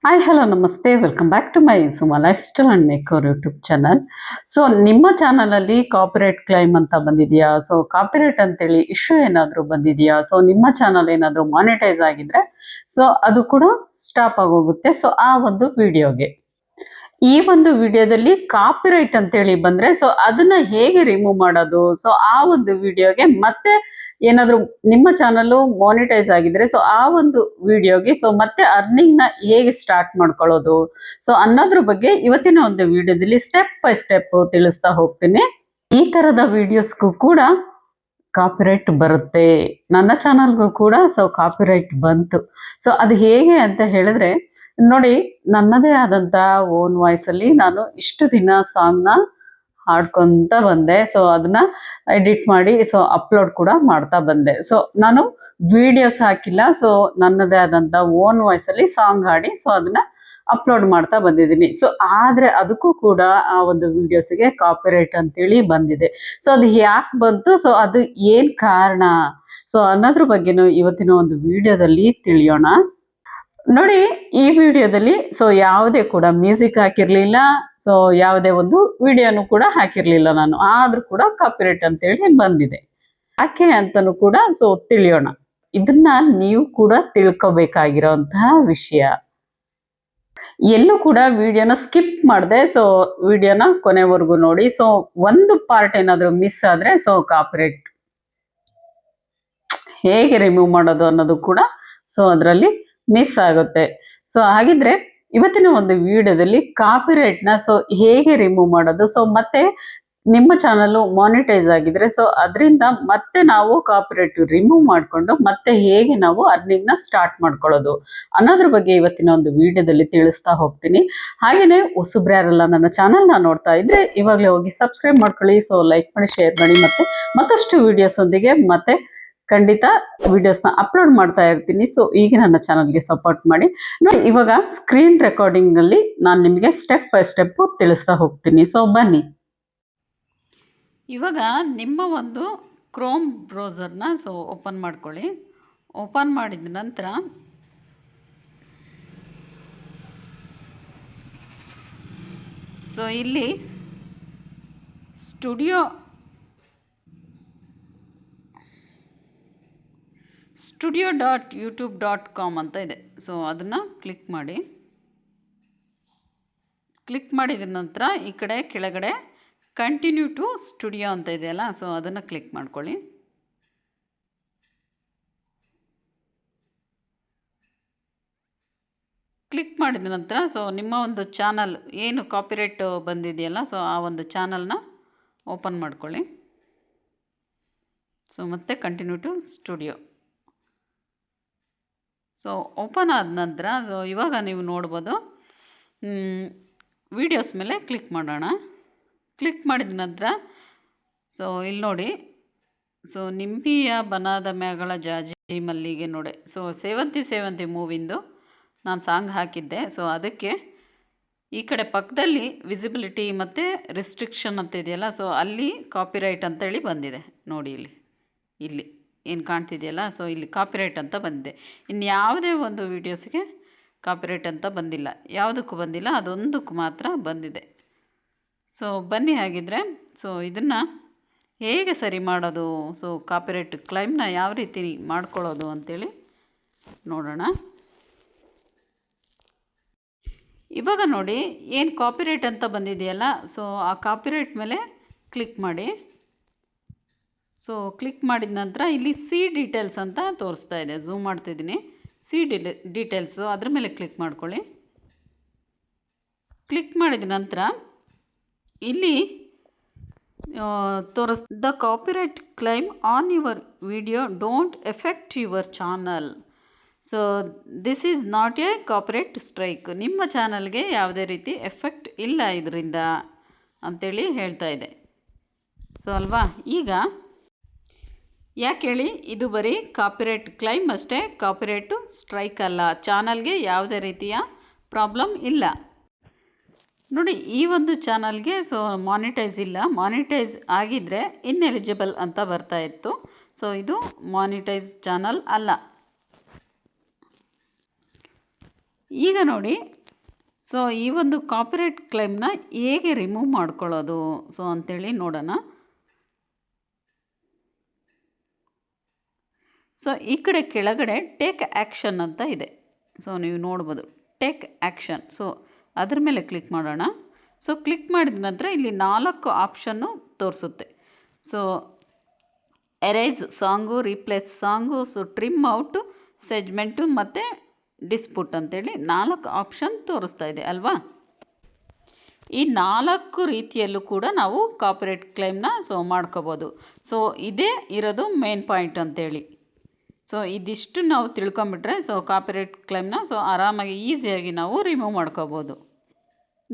Hi hello ನಮಸ್ತೆ welcome back to my Suma lifestyle and maker YouTube channel. So ನಿಮ್ಮ ಚಾನಲಲ್ಲಿ copyright claim ಅಂತ ಬಂದಿದೆಯಾ? ಸೊ ಕಾಪಿರೈಟ್ ಅಂತೇಳಿ ಇಶ್ಯೂ ಏನಾದರೂ ಬಂದಿದೆಯಾ? ಸೊ ನಿಮ್ಮ ಚಾನಲ್ ಏನಾದರೂ ಮಾನಿಟೈಸ್ ಆಗಿದ್ರೆ ಸೊ ಅದು ಕೂಡ ಸ್ಟಾಪ್ ಆಗೋಗುತ್ತೆ. ಸೊ ಆ ಒಂದು ವಿಡಿಯೋಗೆ ಈ ಒಂದು ವಿಡಿಯೋದಲ್ಲಿ ಕಾಪಿರೈಟ್ ಅಂತೇಳಿ ಬಂದರೆ ಸೊ ಅದನ್ನು ಹೇಗೆ ರಿಮೂವ್ ಮಾಡೋದು? ಸೊ ಆ ಒಂದು ವಿಡಿಯೋಗೆ ಮತ್ತೆ ಏನಾದರೂ ನಿಮ್ಮ ಚಾನಲ್ಲು ಮಾನಿಟೈಸ್ ಆಗಿದ್ರೆ ಸೊ ಆ ಒಂದು ವಿಡಿಯೋಗೆ ಸೊ ಮತ್ತೆ ಅರ್ನಿಂಗ್ನ ಹೇಗೆ ಸ್ಟಾರ್ಟ್ ಮಾಡ್ಕೊಳ್ಳೋದು ಸೊ ಅನ್ನೋದ್ರ ಬಗ್ಗೆ ಇವತ್ತಿನ ಒಂದು ವಿಡಿಯೋದಲ್ಲಿ ಸ್ಟೆಪ್ ಬೈ ಸ್ಟೆಪ್ ತಿಳಿಸ್ತಾ ಹೋಗ್ತೀನಿ. ಈ ಥರದ ವಿಡಿಯೋಸ್ಗೂ ಕೂಡ ಕಾಪಿರೈಟ್ ಬರುತ್ತೆ. ನನ್ನ ಚಾನಲ್ಗೂ ಕೂಡ ಸೊ ಕಾಪಿರೈಟ್ ಬಂತು. ಸೊ ಅದು ಹೇಗೆ ಅಂತ ಹೇಳಿದ್ರೆ ನೋಡಿ, ನನ್ನದೇ ಆದಂಥ ಓನ್ ವಾಯ್ಸಲ್ಲಿ ನಾನು ಇಷ್ಟು ದಿನ ಸಾಂಗ್ನ ಹಾಡ್ಕೊತ ಬಂದೆ. ಸೊ ಅದನ್ನ ಎಡಿಟ್ ಮಾಡಿ ಸೊ ಅಪ್ಲೋಡ್ ಕೂಡ ಮಾಡ್ತಾ ಬಂದೆ. ಸೊ ನಾನು ವಿಡಿಯೋಸ್ ಹಾಕಿಲ್ಲ. ಸೊ ನನ್ನದೇ ಆದಂಥ ಓನ್ ವಾಯ್ಸಲ್ಲಿ ಸಾಂಗ್ ಹಾಡಿ ಸೊ ಅದನ್ನ ಅಪ್ಲೋಡ್ ಮಾಡ್ತಾ ಬಂದಿದ್ದೀನಿ. ಸೊ ಆದರೆ ಅದಕ್ಕೂ ಕೂಡ ಆ ಒಂದು ವಿಡಿಯೋಸ್ಗೆ ಕಾಪಿರೈಟ್ ಅಂತೇಳಿ ಬಂದಿದೆ. ಸೊ ಅದು ಯಾಕೆ ಬಂತು, ಸೊ ಅದು ಏನು ಕಾರಣ ಸೊ ಅನ್ನೋದ್ರ ಬಗ್ಗೆನೂ ಇವತ್ತಿನ ಒಂದು ವಿಡಿಯೋದಲ್ಲಿ ತಿಳಿಯೋಣ. ನೋಡಿ, ಈ ವಿಡಿಯೋದಲ್ಲಿ ಸೊ ಯಾವುದೇ ಕೂಡ ಮ್ಯೂಸಿಕ್ ಹಾಕಿರಲಿಲ್ಲ. ಸೊ ಯಾವುದೇ ಒಂದು ವಿಡಿಯೋನು ಕೂಡ ಹಾಕಿರಲಿಲ್ಲ ನಾನು. ಆದರೂ ಕೂಡ ಕಾಪಿರೈಟ್ ಅಂತೇಳಿ ಬಂದಿದೆ. ಯಾಕೆ ಅಂತಲೂ ಕೂಡ ಸೊ ತಿಳಿಯೋಣ. ಇದನ್ನ ನೀವು ಕೂಡ ತಿಳ್ಕೊಬೇಕಾಗಿರೋಂತಹ ವಿಷಯ. ಎಲ್ಲೂ ಕೂಡ ವಿಡಿಯೋನ ಸ್ಕಿಪ್ ಮಾಡಿದೆ. ಸೊ ವಿಡಿಯೋನ ಕೊನೆವರೆಗೂ ನೋಡಿ. ಸೊ ಒಂದು ಪಾರ್ಟ್ ಏನಾದರೂ ಮಿಸ್ ಆದರೆ ಸೊ ಕಾಪಿರೈಟ್ ಹೇಗೆ ರಿಮೂವ್ ಮಾಡೋದು ಅನ್ನೋದು ಕೂಡ ಸೊ ಅದರಲ್ಲಿ ಮಿಸ್ ಆಗುತ್ತೆ. ಸೊ ಹಾಗಿದ್ರೆ ಇವತ್ತಿನ ಒಂದು ವಿಡಿಯೋದಲ್ಲಿ ಕಾಪಿರೈಟ್ನ ಸೊ ಹೇಗೆ ರಿಮೂವ್ ಮಾಡೋದು, ಸೊ ಮತ್ತೆ ನಿಮ್ಮ ಚಾನಲ್ಲು ಮಾನಿಟೈಸ್ ಆಗಿದ್ರೆ ಸೊ ಅದರಿಂದ ಮತ್ತೆ ನಾವು ಕಾಪಿರೈಟ್ ರಿಮೂವ್ ಮಾಡಿಕೊಂಡು ಮತ್ತೆ ಹೇಗೆ ನಾವು ಅರ್ನಿಂಗ್ನ ಸ್ಟಾರ್ಟ್ ಮಾಡ್ಕೊಳ್ಳೋದು ಅನ್ನೋದ್ರ ಬಗ್ಗೆ ಇವತ್ತಿನ ಒಂದು ವಿಡಿಯೋದಲ್ಲಿ ತಿಳಿಸ್ತಾ ಹೋಗ್ತೀನಿ. ಹಾಗೆಯೇ ಹೊಸಬ್ರ್ಯಾರೆಲ್ಲ ನನ್ನ ಚಾನಲ್ನ ನೋಡ್ತಾ ಇದ್ರೆ ಇವಾಗಲೇ ಹೋಗಿ ಸಬ್ಸ್ಕ್ರೈಬ್ ಮಾಡ್ಕೊಳ್ಳಿ. ಸೊ ಲೈಕ್ ಮಾಡಿ, ಶೇರ್ ಮಾಡಿ, ಮತ್ತೆ ಮತ್ತಷ್ಟು ವಿಡಿಯೋಸೊಂದಿಗೆ ಮತ್ತೆ ಖಂಡಿತ ವಿಡಿಯೋಸ್ನ ಅಪ್ಲೋಡ್ ಮಾಡ್ತಾ ಇರ್ತೀನಿ. ಸೊ ಈಗ ನನ್ನ ಚಾನಲ್ಗೆ ಸಪೋರ್ಟ್ ಮಾಡಿ. ನೋಡಿ, ಇವಾಗ ಸ್ಕ್ರೀನ್ ರೆಕಾರ್ಡಿಂಗಲ್ಲಿ ನಾನು ನಿಮಗೆ ಸ್ಟೆಪ್ ಬೈ ಸ್ಟೆಪ್ಪು ತಿಳಿಸ್ತಾ ಹೋಗ್ತೀನಿ. ಸೊ ಬನ್ನಿ. ಇವಾಗ ನಿಮ್ಮ ಒಂದು ಕ್ರೋಮ್ ಬ್ರೌಸರ್ನ ಸೊ ಓಪನ್ ಮಾಡ್ಕೊಳ್ಳಿ. ಓಪನ್ ಮಾಡಿದ ನಂತರ ಸೊ ಇಲ್ಲಿ studio.youtube.com ಅಂತ ಇದೆ. ಸೊ ಅದನ್ನು ಕ್ಲಿಕ್ ಮಾಡಿ. ಕ್ಲಿಕ್ ಮಾಡಿದ ನಂತರ ಈ ಕಡೆ ಕೆಳಗಡೆ ಕಂಟಿನ್ಯೂ ಟು ಸ್ಟುಡಿಯೋ ಅಂತ ಇದೆಯಲ್ಲ, ಸೊ ಅದನ್ನು ಕ್ಲಿಕ್ ಮಾಡ್ಕೊಳ್ಳಿ. ಕ್ಲಿಕ್ ಮಾಡಿದ ನಂತರ ಸೊ ನಿಮ್ಮ ಒಂದು ಚಾನಲ್ ಏನು ಕಾಪಿರೈಟ್ ಬಂದಿದೆಯಲ್ಲ ಸೊ ಆ ಒಂದು ಚಾನಲ್ನ ಓಪನ್ ಮಾಡ್ಕೊಳ್ಳಿ. ಸೊ ಮತ್ತೆ continue to studio. So open ಆದ ನಂತರ ಸೊ ಇವಾಗ ನೀವು ನೋಡ್ಬೋದು, ವಿಡಿಯೋಸ್ ಮೇಲೆ ಕ್ಲಿಕ್ ಮಾಡೋಣ. ಕ್ಲಿಕ್ ಮಾಡಿದ ನಂತರ ಸೊ ಇಲ್ಲಿ ನೋಡಿ, ಸೊ ನಿಂಬಿಯ ಬನಾದ ಮ್ಯಾಗಳ ಜಾಜಿ ಮಲ್ಲಿಗೆ ನೋಡೆ. ಸೊ ಸೇವಂತಿ ಸೇವಂತಿ ಮೂವಿಂದು ನಾನು ಸಾಂಗ್ ಹಾಕಿದ್ದೆ. ಸೊ ಅದಕ್ಕೆ ಈ ಕಡೆ ಪಕ್ಕದಲ್ಲಿ ವಿಸಿಬಿಲಿಟಿ ಮತ್ತು ರಿಸ್ಟ್ರಿಕ್ಷನ್ ಅಂತ ಇದೆಯಲ್ಲ, ಸೊ ಅಲ್ಲಿ ಕಾಪಿರೈಟ್ ಅಂತೇಳಿ ಬಂದಿದೆ ನೋಡಿ. ಇಲ್ಲಿ ಏನು ಕಾಣ್ತಿದೆಯಲ್ಲ, ಸೊ ಇಲ್ಲಿ ಕಾಪಿರೈಟ್ ಅಂತ ಬಂದಿದೆ. ಇನ್ನು ಯಾವುದೇ ಒಂದು ವೀಡಿಯೋಸ್ಗೆ ಕಾಪಿರೈಟ್ ಅಂತ ಬಂದಿಲ್ಲ, ಯಾವುದಕ್ಕೂ ಬಂದಿಲ್ಲ, ಅದೊಂದಕ್ಕೂ ಮಾತ್ರ ಬಂದಿದೆ. ಸೊ ಬನ್ನಿ ಹಾಗಿದ್ರೆ ಸೊ ಇದನ್ನು ಹೇಗೆ ಸರಿ ಮಾಡೋದು, ಸೊ ಕಾಪಿರೈಟ್ ಕ್ಲೈಮ್ನ ಯಾವ ರೀತಿ ಮಾಡ್ಕೊಳ್ಳೋದು ಅಂಥೇಳಿ ನೋಡೋಣ. ಇವಾಗ ನೋಡಿ, ಏನು ಕಾಪಿರೈಟ್ ಅಂತ ಬಂದಿದೆಯಲ್ಲ, ಸೊ ಆ ಕಾಪಿರೈಟ್ ಮೇಲೆ ಕ್ಲಿಕ್ ಮಾಡಿ. ಸೊ ಕ್ಲಿಕ್ ಮಾಡಿದ ನಂತರ ಇಲ್ಲಿ ಸಿ ಡೀಟೇಲ್ಸ್ ಅಂತ ತೋರಿಸ್ತಾ ಇದೆ. ಝೂಮ್ ಮಾಡ್ತಿದ್ದೀನಿ. ಸಿ ಡೀಟೇಲ್ಸು ಅದ್ರ ಮೇಲೆ ಕ್ಲಿಕ್ ಮಾಡ್ಕೊಳ್ಳಿ. ಕ್ಲಿಕ್ ಮಾಡಿದ ನಂತರ ಇಲ್ಲಿ the copyright claim on your video don't affect your channel. So this is not a copyright strike. ನಿಮ್ಮ ಚಾನಲ್ಗೆ ಯಾವುದೇ ರೀತಿ ಎಫೆಕ್ಟ್ ಇಲ್ಲ ಇದರಿಂದ ಅಂಥೇಳಿ ಹೇಳ್ತಾ ಇದೆ. ಸೊ ಅಲ್ವಾ, ಈಗ ಯಾಕೆ ಹೇಳಿ, ಇದು ಬರೀ ಕಾಪಿರೈಟ್ ಕ್ಲೈಮ್ ಅಷ್ಟೇ, ಕಾಪಿರೈಟು ಸ್ಟ್ರೈಕ್ ಅಲ್ಲ. ಚಾನಲ್ಗೆ ಯಾವುದೇ ರೀತಿಯ ಪ್ರಾಬ್ಲಮ್ ಇಲ್ಲ. ನೋಡಿ, ಈ ಒಂದು ಚಾನಲ್ಗೆ ಸೊ ಮಾನಿಟೈಸ್ ಇಲ್ಲ. ಮಾನಿಟೈಸ್ ಆಗಿದ್ದರೆ ಇನ್ಎಲಿಜಿಬಲ್ ಅಂತ ಬರ್ತಾ ಇತ್ತು. ಸೊ ಇದು ಮಾನಿಟೈಸ್ ಚಾನಲ್ ಅಲ್ಲ. ಈಗ ನೋಡಿ, ಸೊ ಈ ಒಂದು ಕಾಪಿರೈಟ್ ಕ್ಲೈಮ್ನ ಹೇಗೆ ರಿಮೂವ್ ಮಾಡ್ಕೊಳ್ಳೋದು ಸೊ ಅಂಥೇಳಿ ನೋಡೋಣ. ಸೊ ಈ ಕಡೆ ಕೆಳಗಡೆ ಟೇಕ್ ಆ್ಯಕ್ಷನ್ ಅಂತ ಇದೆ. ಸೊ ನೀವು ನೋಡ್ಬೋದು ಟೇಕ್ ಆ್ಯಕ್ಷನ್. ಸೊ ಅದ್ರ ಮೇಲೆ ಕ್ಲಿಕ್ ಮಾಡೋಣ. ಸೊ ಕ್ಲಿಕ್ ಮಾಡಿದ ನಂತರ ಇಲ್ಲಿ 4 ಆಪ್ಷನ್ನು ತೋರಿಸುತ್ತೆ. So erase song, replace song, so trim out, segment ಮತ್ತು ಡಿಸ್ಪ್ಯೂಟ್ ಅಂತೇಳಿ 4 ಆಪ್ಷನ್ ತೋರಿಸ್ತಾ ಇದೆ ಅಲ್ವಾ. ಈ 4 ರೀತಿಯಲ್ಲೂ ಕೂಡ ನಾವು ಕಾಪಿರೈಟ್ ಕ್ಲೈಮ್ನ ಸೊ ಮಾಡ್ಕೋಬೋದು. ಸೊ ಇದೇ ಇರೋದು ಮೇನ್ ಪಾಯಿಂಟ್ ಅಂತೇಳಿ. ಸೊ ಇದಿಷ್ಟು ನಾವು ತಿಳ್ಕೊಂಬಿಟ್ರೆ ಸೊ ಕಾಪಿರೈಟ್ ಕ್ಲೈಮ್ನ ಸೊ ಆರಾಮಾಗಿ ಈಸಿಯಾಗಿ ನಾವು ರಿಮೂವ್ ಮಾಡ್ಕೋಬೋದು.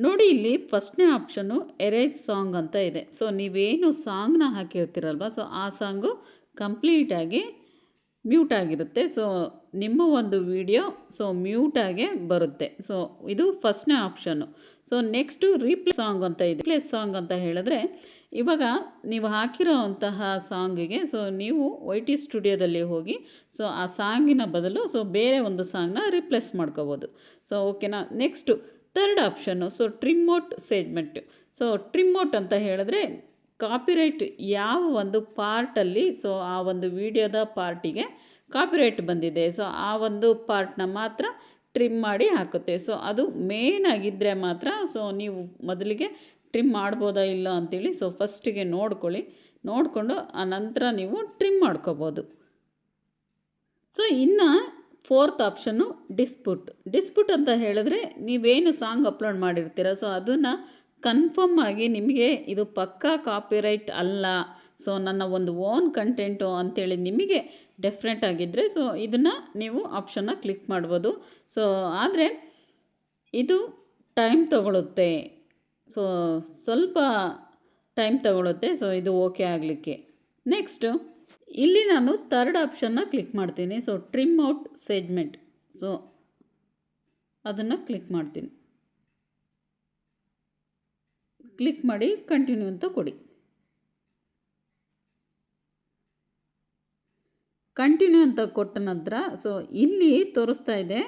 ನೋಡಿ ಇಲ್ಲಿ ಫಸ್ಟ್ನೇ ಆಪ್ಷನ್ನು ಎರೇಸ್ ಸಾಂಗ್ ಅಂತ ಇದೆ. ಸೊ ನೀವೇನು ಸಾಂಗ್ನ ಹಾಕಿರ್ತೀರಲ್ವ ಸೊ ಆ ಸಾಂಗು ಕಂಪ್ಲೀಟಾಗಿ ಮ್ಯೂಟ್ ಆಗಿರುತ್ತೆ. ಸೊ ನಿಮ್ಮ ಒಂದು ವಿಡಿಯೋ ಸೊ ಮ್ಯೂಟಾಗೆ ಬರುತ್ತೆ. ಸೊ ಇದು ಫಸ್ಟ್ನೇ option. So next replace song ಅಂತ ಇದೆ. ರೀಪ್ಲೇಸ್ ಸಾಂಗ್ ಅಂತ ಹೇಳಿದ್ರೆ ಇವಾಗ ನೀವು ಹಾಕಿರೋ ಅಂತಹ ಸಾಂಗಿಗೆ ಸೊ ನೀವು YT ಸ್ಟುಡಿಯೋದಲ್ಲಿ ಹೋಗಿ ಸೊ ಆ ಸಾಂಗಿನ ಬದಲು ಸೊ ಬೇರೆ ಒಂದು ಸಾಂಗ್ನ ರಿಪ್ಲೇಸ್ ಮಾಡ್ಕೋಬೋದು. ಸೊ ಓಕೆನಾ. Next third option so trim out segment. So trim out ಅಂತ ಹೇಳಿದ್ರೆ ಕಾಪಿರೈಟ್ ಯಾವ ಒಂದು ಪಾರ್ಟಲ್ಲಿ ಸೊ ಆ ಒಂದು ವಿಡಿಯೋದ ಪಾರ್ಟಿಗೆ ಕಾಪಿರೈಟ್ ಬಂದಿದೆ ಸೊ ಆ ಒಂದು ಪಾರ್ಟ್ನ ಮಾತ್ರ ಟ್ರಿಮ್ ಮಾಡಿ ಹಾಕುತ್ತೆ. ಸೊ ಅದು ಮೇನ್ ಆಗಿದ್ದರೆ ಮಾತ್ರ ಸೊ ನೀವು ಮೊದಲಿಗೆ ಟ್ರಿಮ್ ಮಾಡ್ಬೋದಾ ಇಲ್ಲ ಅಂಥೇಳಿ ಸೊ ಫಸ್ಟಿಗೆ ನೋಡಿಕೊಂಡು ಆ ನಂತರ ನೀವು ಟ್ರಿಮ್ ಮಾಡ್ಕೋಬೋದು. ಸೊ ಇನ್ನು ಫೋರ್ತ್ ಆಪ್ಷನ್ನು ಡಿಸ್ಪ್ಯೂಟ್ ಅಂತ ಹೇಳಿದ್ರೆ ನೀವೇನು ಸಾಂಗ್ ಅಪ್ಲೋಡ್ ಮಾಡಿರ್ತೀರ ಸೊ ಅದನ್ನು ಕನ್ಫರ್ಮ್ ಆಗಿ ನಿಮಗೆ ಇದು ಪಕ್ಕಾ ಕಾಪಿರೈಟ್ ಅಲ್ಲ, ಸೊ ನನ್ನ ಒಂದು ಓನ್ ಕಂಟೆಂಟು ಅಂಥೇಳಿ ನಿಮಗೆ ಡೆಫ್ರೆಂಟ್ ಆಗಿದ್ದರೆ ಸೊ ಇದನ್ನು ನೀವು ಆಪ್ಷನ್ನ ಕ್ಲಿಕ್ ಮಾಡ್ಬೋದು. ಸೊ ಆದರೆ ಇದು ಟೈಮ್ ತಗೊಳುತ್ತೆ. ಸೊ ಸ್ವಲ್ಪ ಟೈಮ್ ತಗೊಳುತ್ತೆ. ಸೊ ಇದು ಓಕೆ ಆಗಲಿಕ್ಕೆ. ನೆಕ್ಸ್ಟು ಇಲ್ಲಿ ನಾನು ಥರ್ಡ್ ಆಪ್ಷನ್ನ ಕ್ಲಿಕ್ ಮಾಡ್ತೀನಿ. So trim out segment. So ಅದನ್ನು ಕ್ಲಿಕ್ ಮಾಡ್ತೀನಿ. ಕ್ಲಿಕ್ ಮಾಡಿ ಕಂಟಿನ್ಯೂ ಅಂತ ಕೊಡಿ. ಕಂಟಿನ್ಯೂ ಅಂತ ಕೊಟ್ಟ ನಂತರ ಸೊ ಇಲ್ಲಿ ತೋರಿಸ್ತಾ ಇದೆ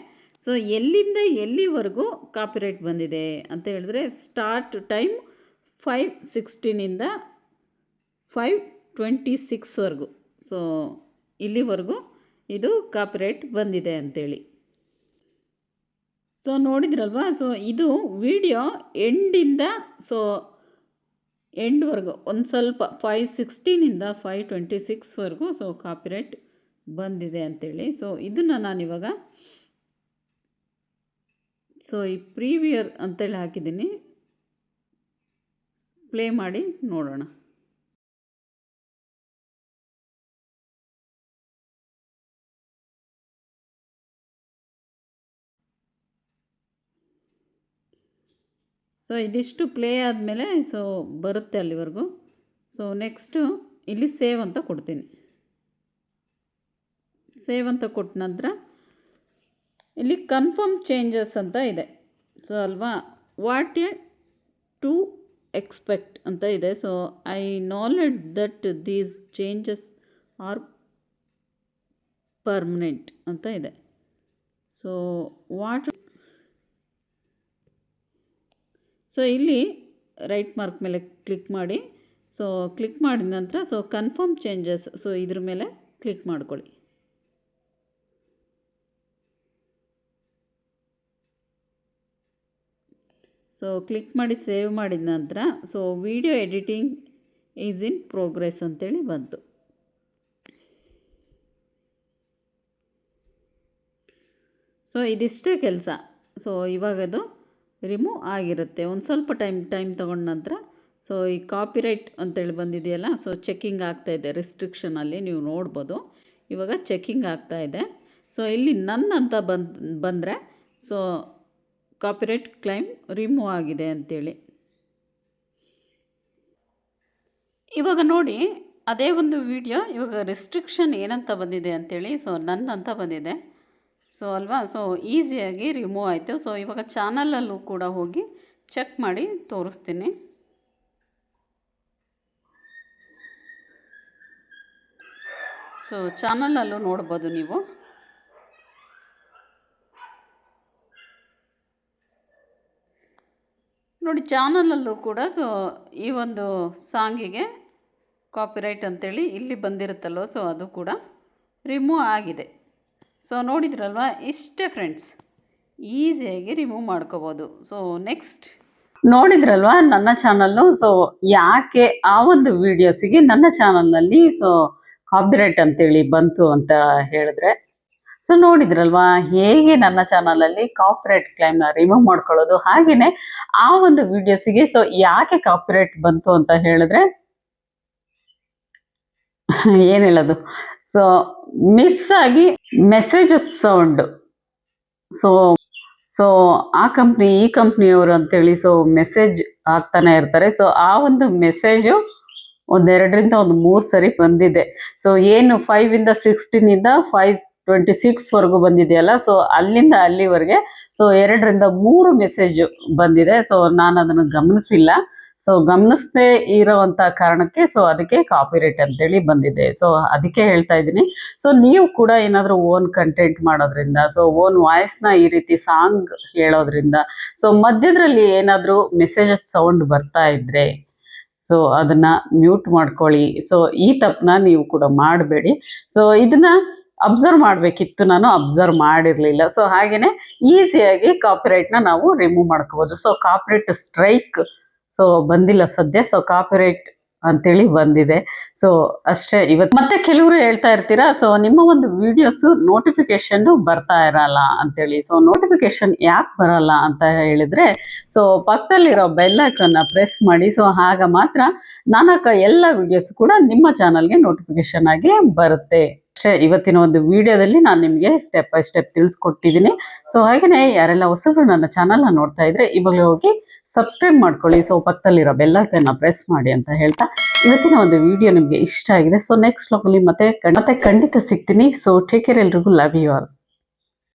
ಸೊ ಎಲ್ಲಿಂದ ಎಲ್ಲಿವರೆಗೂ ಕಾಪಿರೈಟ್ ಬಂದಿದೆ ಅಂತ ಹೇಳಿದ್ರೆ ಸ್ಟಾರ್ಟ್ ಟೈಮ್ 5:16ಇಂದ 5:26ವರೆಗೂ ಸೊ ಇಲ್ಲಿವರೆಗೂ ಇದು ಕಾಪಿರೈಟ್ ಬಂದಿದೆ ಅಂಥೇಳಿ. ಸೊ ನೋಡಿದ್ರಲ್ವಾ. ಸೊ ಇದು ವಿಡಿಯೋ ಎಂಡಿಂದ ಸೊ ಎಂಡ್ವರೆಗೂ ಒಂದು ಸ್ವಲ್ಪ 5:16ಇಂದ 5:26ವರೆಗೂ ಸೊ ಕಾಪಿರೈಟ್ ಬಂದಿದೆ ಅಂಥೇಳಿ. ಸೊ ಇದನ್ನು ನಾನಿವಾಗ ಸೊ ಈ ಪ್ರೀವಿಯರ್ ಅಂತೇಳಿ ಹಾಕಿದ್ದೀನಿ. ಪ್ಲೇ ಮಾಡಿ ನೋಡೋಣ. ಸೊ ಇದಿಷ್ಟು ಪ್ಲೇ ಆದಮೇಲೆ ಸೊ ಬರುತ್ತೆ ಅಲ್ಲಿವರೆಗೂ. ಸೊ ನೆಕ್ಸ್ಟು ಇಲ್ಲಿ ಸೇವ್ ಅಂತ ಕೊಡ್ತೀನಿ. ಸೇವ್ ಅಂತ ಕೊಟ್ಟ ನಂತರ ಇಲ್ಲಿ ಕನ್ಫರ್ಮ್ ಚೇಂಜಸ್ ಅಂತ ಇದೆ. ಸೊ ಅಲ್ವಾ, ವಾಟ್ ಎ ಟು ಎಕ್ಸ್ಪೆಕ್ಟ್ ಅಂತ ಇದೆ. So I acknowledge that these changes are permanent ಅಂತ ಇದೆ. ಸೊ ಸೊ ಇಲ್ಲಿ ರೈಟ್ ಮಾರ್ಕ್ ಮೇಲೆ ಕ್ಲಿಕ್ ಮಾಡಿ. ಸೊ ಕ್ಲಿಕ್ ಮಾಡಿದ ನಂತರ ಸೊ ಕನ್ಫರ್ಮ್ ಚೇಂಜಸ್ ಸೊ ಇದ್ರ ಮೇಲೆ ಕ್ಲಿಕ್ ಮಾಡ್ಕೊಳ್ಳಿ. ಸೊ ಕ್ಲಿಕ್ ಮಾಡಿ ಸೇವ್ ಮಾಡಿದ ನಂತರ so video editing is in progress ಅಂತೇಳಿ ಬಂತು. ಸೊ ಇದಿಷ್ಟೇ ಕೆಲಸ. ಸೊ ಇವಾಗದು ರಿಮೂವ್ ಆಗಿರುತ್ತೆ. ಒಂದು ಸ್ವಲ್ಪ ಟೈಮ್ ತಗೊಂಡ ನಂತರ ಸೊ ಈ ಕಾಪಿರೈಟ್ ಅಂತೇಳಿ ಬಂದಿದೆಯಲ್ಲ ಸೊ ಚೆಕ್ಕಿಂಗ್ ಆಗ್ತಾಯಿದೆ. ರಿಸ್ಟ್ರಿಕ್ಷನಲ್ಲಿ ನೀವು ನೋಡ್ಬೋದು ಇವಾಗ ಚೆಕ್ಕಿಂಗ್ ಆಗ್ತಾಯಿದೆ. ಸೊ ಇಲ್ಲಿ ನನ್ ಅಂತ ಬಂದರೆ ಸೊ ಕಾಪಿರೈಟ್ ಕ್ಲೈಮ್ ರಿಮೂವ್ ಆಗಿದೆ ಅಂಥೇಳಿ. ಇವಾಗ ನೋಡಿ ಅದೇ ಒಂದು ವಿಡಿಯೋ ಇವಾಗ ರಿಸ್ಟ್ರಿಕ್ಷನ್ ಏನಂತ ಬಂದಿದೆ ಅಂಥೇಳಿ ಸೊ ನನ್ ಅಂತ ಬಂದಿದೆ. ಸೊ ಅಲ್ವಾ. ಸೊ ಈಸಿಯಾಗಿ ರಿಮೂವ್ ಆಯಿತು. ಸೊ ಇವಾಗ ಚಾನಲಲ್ಲೂ ಕೂಡ ಹೋಗಿ ಚೆಕ್ ಮಾಡಿ ತೋರಿಸ್ತೀನಿ. ಸೊ ಚಾನಲಲ್ಲೂ ನೋಡ್ಬೋದು ನೀವು. ನೋಡಿ ಚಾನಲಲ್ಲೂ ಕೂಡ ಸೊ ಈ ಒಂದು ಸಾಂಗಿಗೆ ಕಾಪಿರೈಟ್ ಅಂತೇಳಿ ಇಲ್ಲಿ ಬಂದಿರುತ್ತಲ್ವ, ಸೊ ಅದು ಕೂಡ ರಿಮೂವ್ ಆಗಿದೆ. ಸೊ ನೋಡಿದ್ರಲ್ವ, ಇಷ್ಟೇ ಫ್ರೆಂಡ್ಸ್, ಈಸಿಯಾಗಿ ರಿಮೂವ್ ಮಾಡ್ಕೋಬೋದು. ಸೊ ನೆಕ್ಸ್ಟ್ ನೋಡಿದ್ರಲ್ವ ನನ್ನ ಚಾನಲ್ಲು. ಸೊ ಯಾಕೆ ಆ ಒಂದು ವಿಡಿಯೋಸಿಗೆ ನನ್ನ ಚಾನಲ್ನಲ್ಲಿ ಸೊ ಕಾಪಿರೈಟ್ ಅಂತೇಳಿ ಬಂತು ಅಂತ ಹೇಳಿದ್ರೆ, ಸೊ ನೋಡಿದ್ರಲ್ವಾ ಹೇಗೆ ನನ್ನ ಚಾನಲಲ್ಲಿ ಕಾಪಿರೈಟ್ ಕ್ಲೈಮ್ನ ರಿಮೂವ್ ಮಾಡ್ಕೊಳ್ಳೋದು, ಹಾಗೆಯೇ ಆ ಒಂದು ವಿಡಿಯೋಸಿಗೆ ಸೊ ಯಾಕೆ ಕಾಪಿರೈಟ್ ಬಂತು ಅಂತ ಹೇಳಿದ್ರೆ ಏನು ಹೇಳೋದು, ಸೊ ಮಿಸ್ ಆಗಿ ಮೆಸೇಜಸ್ ಸೌಂಡ್, ಸೊ ಸೊ ಆ ಕಂಪ್ನಿ ಈ ಕಂಪ್ನಿಯವರು ಅಂತೇಳಿ ಸೊ ಮೆಸೇಜ್ ಆಗ್ತಾನೆ ಇರ್ತಾರೆ. ಸೊ ಆ ಒಂದು ಮೆಸೇಜು 1-2 ಒಂದು 3 ಸರಿ ಬಂದಿದೆ. ಸೊ ಏನು 5ಇಂದ 16ಇಂದ 526ವರೆಗೂ ಬಂದಿದೆಯಲ್ಲ, ಸೊ ಅಲ್ಲಿಂದ ಅಲ್ಲಿವರೆಗೆ ಸೊ 2-3 ಮೆಸೇಜ್ ಬಂದಿದೆ. ಸೊ ನಾನು ಅದನ್ನು ಗಮನಿಸಿಲ್ಲ. ಸೊ ಗಮನಿಸದೇ ಇರೋವಂಥ ಕಾರಣಕ್ಕೆ ಸೊ ಅದಕ್ಕೆ ಕಾಪಿರೈಟ್ ಅಂತೇಳಿ ಬಂದಿದೆ. ಸೊ ಅದಕ್ಕೆ ಹೇಳ್ತಾ ಇದ್ದೀನಿ. ಸೊ ನೀವು ಕೂಡ ಏನಾದರೂ ಓನ್ ಕಂಟೆಂಟ್ ಮಾಡೋದ್ರಿಂದ, ಸೊ ಓನ್ ವಾಯ್ಸ್ನ ಈ ರೀತಿ ಸಾಂಗ್ ಹೇಳೋದ್ರಿಂದ, ಸೊ ಮಧ್ಯದಲ್ಲಿ ಏನಾದರೂ ಮೆಸೇಜಸ್ ಸೌಂಡ್ ಬರ್ತಾ ಇದ್ದರೆ ಸೊ ಅದನ್ನು ಮ್ಯೂಟ್ ಮಾಡ್ಕೊಳ್ಳಿ. ಸೊ ಈ ತಪ್ಪನ್ನ ನೀವು ಕೂಡ ಮಾಡಬೇಡಿ. ಸೊ ಇದನ್ನು ಅಬ್ಸರ್ವ್ ಮಾಡಬೇಕಿತ್ತು, ನಾನು ಅಬ್ಸರ್ವ್ ಮಾಡಿರಲಿಲ್ಲ. ಸೊ ಹಾಗೆಯೇ ಈಸಿಯಾಗಿ ಕಾಪಿರೈಟ್ನ ನಾವು ರಿಮೂವ್ ಮಾಡ್ಕೋಬೋದು. ಸೊ ಕಾಪಿರೈಟ್ ಸ್ಟ್ರೈಕ್ ಸೊ ಬಂದಿಲ್ಲ ಸದ್ಯ. ಸೊ ಕಾಪಿರೈಟ್ ಅಂತೇಳಿ ಬಂದಿದೆ. ಸೊ ಅಷ್ಟೇ ಇವತ್ತು. ಮತ್ತೆ ಕೆಲವರು ಹೇಳ್ತಾ ಇರ್ತೀರಾ, ಸೊ ನಿಮ್ಮ ಒಂದು ವಿಡಿಯೋಸು ನೋಟಿಫಿಕೇಶನ್ನು ಬರ್ತಾ ಇರಲ್ಲ ಅಂತೇಳಿ. ಸೊ ನೋಟಿಫಿಕೇಶನ್ ಯಾಕೆ ಬರಲ್ಲ ಅಂತ ಹೇಳಿದರೆ, ಸೊ ಪಕ್ಕದಲ್ಲಿರೋ ಬೆಲ್ ಐಕನ್ನ ಪ್ರೆಸ್ ಮಾಡಿ. ಸೊ ಆಗ ಮಾತ್ರ ನಾನು ಎಲ್ಲ ವಿಡಿಯೋಸ್ ಕೂಡ ನಿಮ್ಮ ಚಾನಲ್ಗೆ ನೋಟಿಫಿಕೇಶನ್ ಆಗಿ ಬರುತ್ತೆ. ಅಷ್ಟೇ ಇವತ್ತಿನ ಒಂದು ವಿಡಿಯೋದಲ್ಲಿ ನಾನು ನಿಮಗೆ ಸ್ಟೆಪ್ ಬೈ ಸ್ಟೆಪ್ ತಿಳಿಸ್ಕೊಟ್ಟಿದ್ದೀನಿ. ಸೊ ಹಾಗೆಯೇ ಯಾರೆಲ್ಲ ಹೊಸಬ್ರು ನನ್ನ ಚಾನಲ್ನ ನೋಡ್ತಾ ಇದ್ರೆ ಇವಾಗಲೇ ಹೋಗಿ ಸಬ್ಸ್ಕ್ರೈಬ್ ಮಾಡ್ಕೊಳ್ಳಿ. ಸೊ ಪಕ್ಕದಲ್ಲಿರೋ ಬೆಲ್ ಐಕನ್ನ ಪ್ರೆಸ್ ಮಾಡಿ ಅಂತ ಹೇಳ್ತಾ ಇವತ್ತಿನ ಒಂದು ವಿಡಿಯೋ ನಿಮಗೆ ಇಷ್ಟ ಆಗಿದೆ. ಸೊ ನೆಕ್ಸ್ಟ್ ವ್ಲಾಗಲ್ಲಿ ಮತ್ತೆ ಖಂಡಿತ ಸಿಗ್ತೀನಿ. ಸೊ ಟೇಕ್ ಕೇರ್, ಎಲ್ರಿಗೂ ಲವ್ ಯು ಆಲ್.